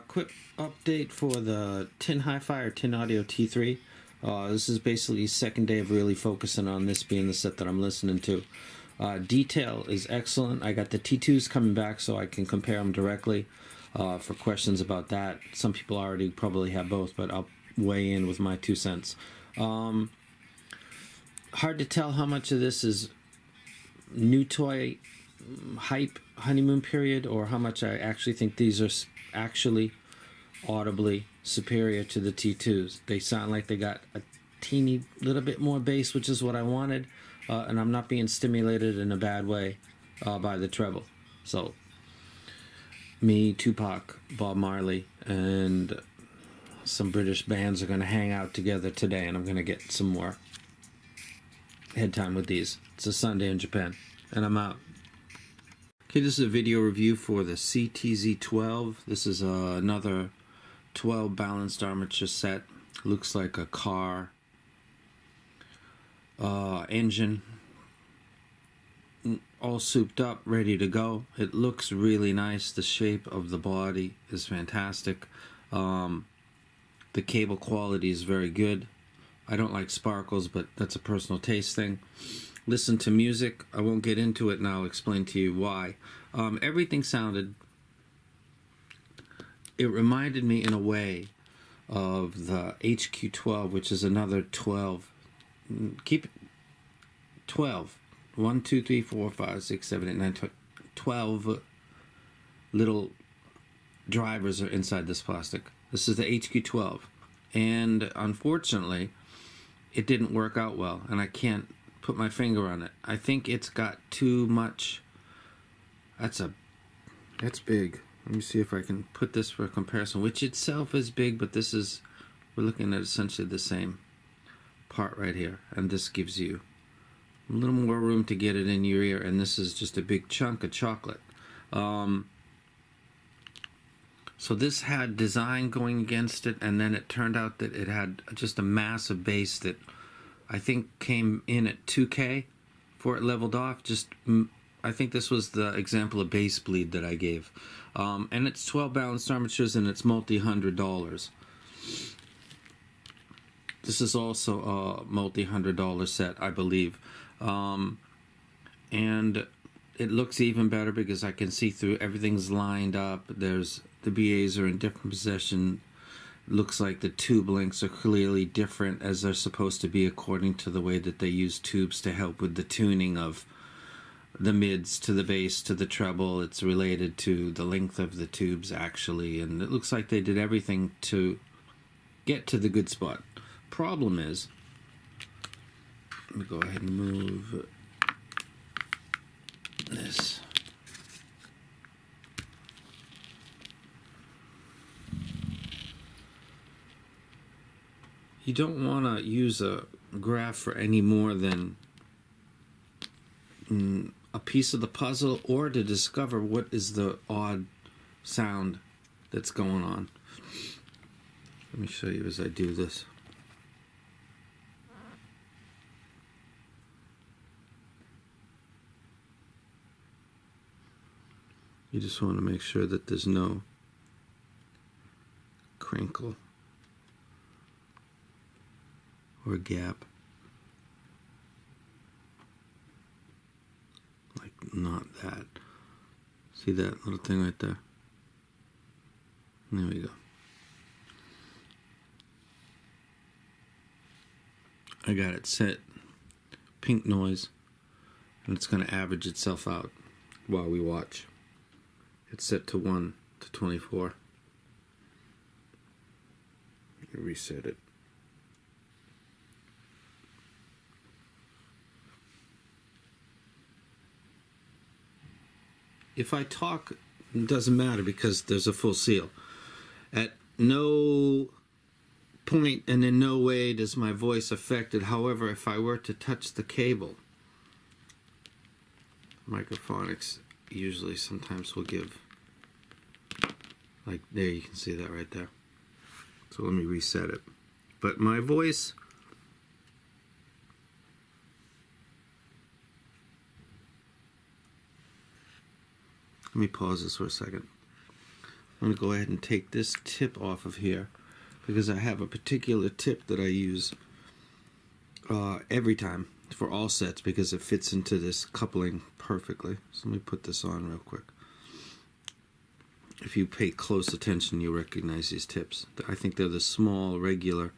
Quick update for the Tin Hi-Fi or Tin Audio T3. This is basically second day of really focusing on this being the set that I'm listening to. Detail is excellent. I got the T2s coming back so I can compare them directly for questions about that. Some people already probably have both, but I'll weigh in with my 2 cents. Hard to tell how much of this is new toy hype honeymoon period or how much I actually think these are actually audibly superior to the T2s. They sound like they got a teeny little bit more bass, which is what I wanted, and I'm not being stimulated in a bad way by the treble. So me, Tupac, Bob Marley, and some British bands are going to hang out together today, and I'm going to get some more head time with these. It's a Sunday in Japan, and I'm out. Okay, this is a video review for the CTZ 12. This is another 12 balanced armature set. Looks like a car engine, all souped up, ready to go. It looks really nice. The shape of the body is fantastic. The cable quality is very good. I don't like sparkles, but that's a personal taste thing. Listen to music. I won't get into it now. I'll explain to you why. Everything sounded, it reminded me in a way of the HQ12, which is another 12. Keep it 12. 1, 2, 3, 4, 5, 6, 7, 8, 9, 12 little drivers are inside this plastic. This is the HQ12. And unfortunately, it didn't work out well, and I can't put my finger on it. I think it's got too much. That's big. Let me see if I can put this for a comparison, which itself is big, but this is, we're looking at essentially the same part right here, and this gives you a little more room to get it in your ear, and this is just a big chunk of chocolate. So this had design going against it, and then it turned out that it had just a massive bass that I think came in at 2K before it leveled off. I think this was the example of bass bleed that I gave. And it's 12 balanced armatures, and it's multi-$100. This is also a multi-$100 set, I believe. And it looks even better because I can see through. Everything's lined up. The BAs are in different position. Looks like the tube lengths are clearly different as they're supposed to be according to the way that they use tubes to help with the tuning of the mids to the bass to the treble. It's related to the length of the tubes actually, and it looks like they did everything to get to the good spot. Problem is, let me go ahead and move this. You don't want to use a graph for any more than a piece of the puzzle, or to discover what is the odd sound that's going on. Let me show you as I do this. You just want to make sure that there's no crinkle or gap. Like, not that. See that little thing right there? There we go. I got it set pink noise, and it's going to average itself out while we watch. It's set to 1 to 24. Reset it. If I talk, it doesn't matter because there's a full seal. At no point and in no way does my voice affect it. However, if I were to touch the cable, microphonics usually sometimes will give, like there, you can see that right there. So let me reset it. But my voice, let me pause this for a second. I'm going to go ahead and take this tip off of here because I have a particular tip that I use every time for all sets because it fits into this coupling perfectly. So let me put this on real quick. If you pay close attention, you'll recognize these tips. I think they're the small, regular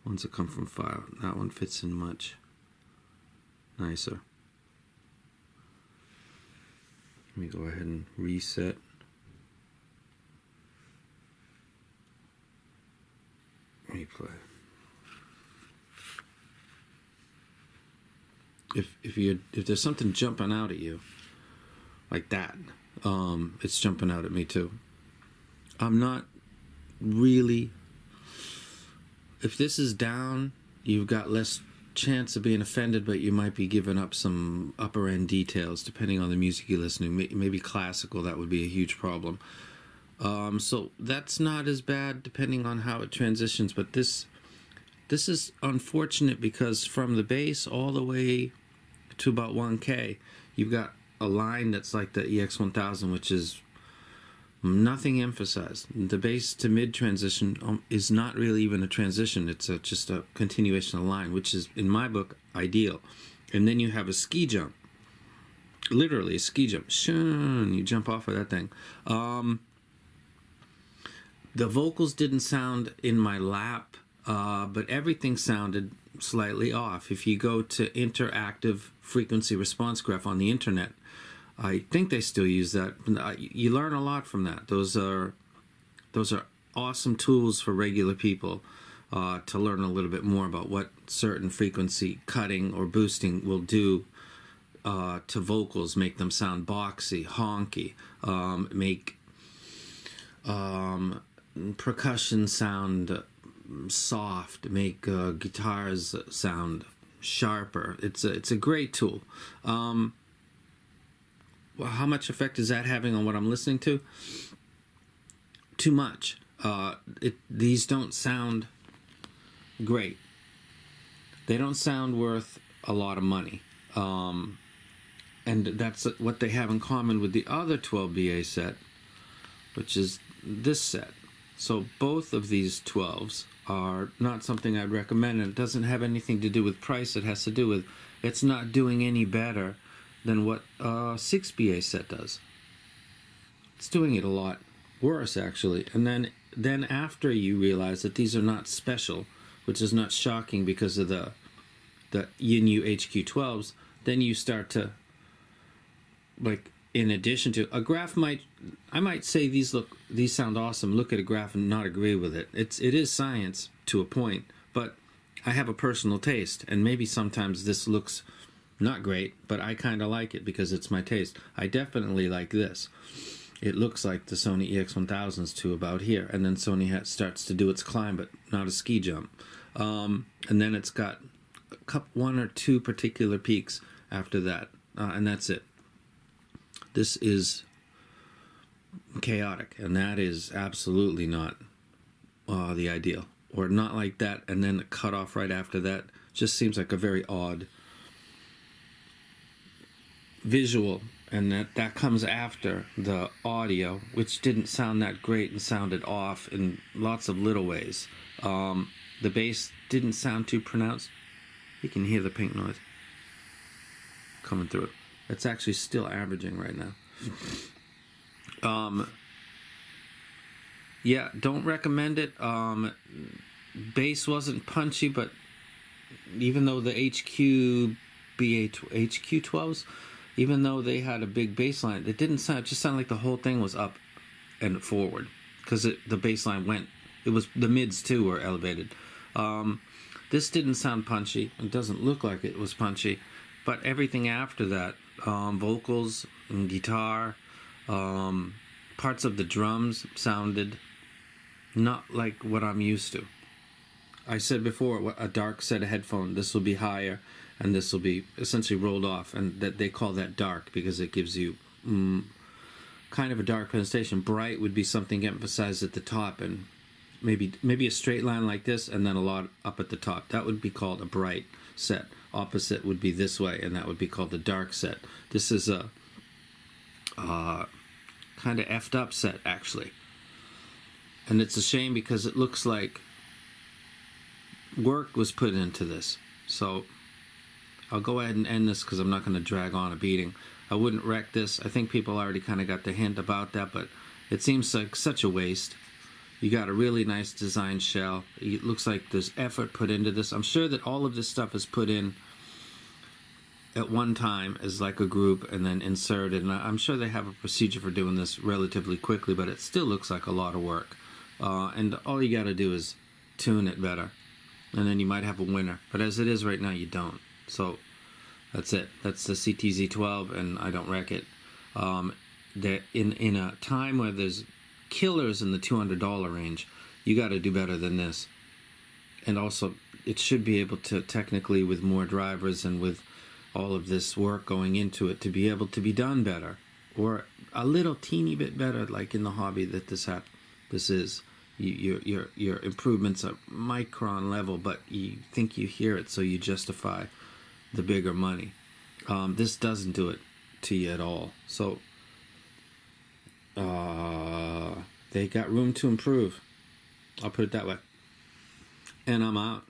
ones that come from file. That one fits in much nicer. Let me go ahead and reset. Replay. If there's something jumping out at you like that, it's jumping out at me too. I'm not really. If this is down, you've got less chance of being offended, but you might be giving up some upper end details depending on the music you're listening. Maybe classical, that would be a huge problem. So that's not as bad depending on how it transitions, but this is unfortunate because from the bass all the way to about 1K, you've got a line that's like the EX1000, which is nothing emphasized. The bass to mid transition is not really even a transition. It's just a continuation of line, which is, in my book, ideal. And then you have a ski jump. Literally a ski jump. Shun, you jump off of that thing. The vocals didn't sound in my lap, but everything sounded slightly off. If you go to interactive frequency response graph on the internet, I think they still use that. You learn a lot from that. Those are awesome tools for regular people to learn a little bit more about what certain frequency cutting or boosting will do to vocals, make them sound boxy, honky, make percussion sound soft, make guitars sound sharper. It's a great tool. Well, how much effect is that having on what I'm listening to? Too much. These don't sound great. They don't sound worth a lot of money. And that's what they have in common with the other 12BA set, which is this set. So both of these 12s are not something I'd recommend, and it doesn't have anything to do with price. It has to do with it's not doing any better than what a 6BA set does. It's doing it a lot worse, actually. And then after you realize that these are not special, which is not shocking because of the Yin-Yu HQ12s, then you start to, like, in addition to a graph, I might say these sound awesome. Look at a graph and not agree with it. It is science to a point, but I have a personal taste, and maybe sometimes this looks not great, but I kind of like it because it's my taste. I definitely like this. It looks like the Sony EX1000s to about here, and then Sony starts to do its climb, but not a ski jump. And then it's got one or two particular peaks after that, and that's it. This is chaotic, and that is absolutely not the ideal. Or not like that, and then the cutoff right after that just seems like a very odd visual, and that comes after the audio, which didn't sound that great and sounded off in lots of little ways. The bass didn't sound too pronounced. You can hear the pink noise coming through it. It's actually still averaging right now. Yeah, don't recommend it. Bass wasn't punchy, but even though the HQ12s, even though they had a big bass line, it didn't sound. It just sounded like the whole thing was up and forward because the bass line went. It was the mids too were elevated. This didn't sound punchy. It doesn't look like it was punchy, but everything after that, vocals and guitar, parts of the drums sounded not like what I'm used to. I said before, a dark set of headphones, this will be higher, and this will be essentially rolled off, and that they call that dark because it gives you kind of a dark presentation. Bright would be something emphasized at the top, and maybe a straight line like this, and then a lot up at the top. That would be called a bright set. Opposite would be this way, and that would be called the dark set. This is a kind of effed up set, actually. And it's a shame because it looks like work was put into this. So I'll go ahead and end this because I'm not going to drag on a beating. I wouldn't wreck this. I think people already kind of got the hint about that, but it seems like such a waste. You got a really nice design shell. It looks like there's effort put into this. I'm sure that all of this stuff is put in at one time as like a group and then inserted. And I'm sure they have a procedure for doing this relatively quickly, but it still looks like a lot of work. And all you got to do is tune it better. And then you might have a winner. But as it is right now, you don't. So that's it. That's the CTZ 12, and I don't wreck it. In a time where there's killers in the $200 range, you got to do better than this. And also, it should be able to technically, with more drivers and with all of this work going into it, to be able to be done better, or a little teeny bit better, like in the hobby that this is. Your improvements are micron level, but you think you hear it, so you justify the bigger money. This doesn't do it to you at all. So they got room to improve. I'll put it that way. And I'm out.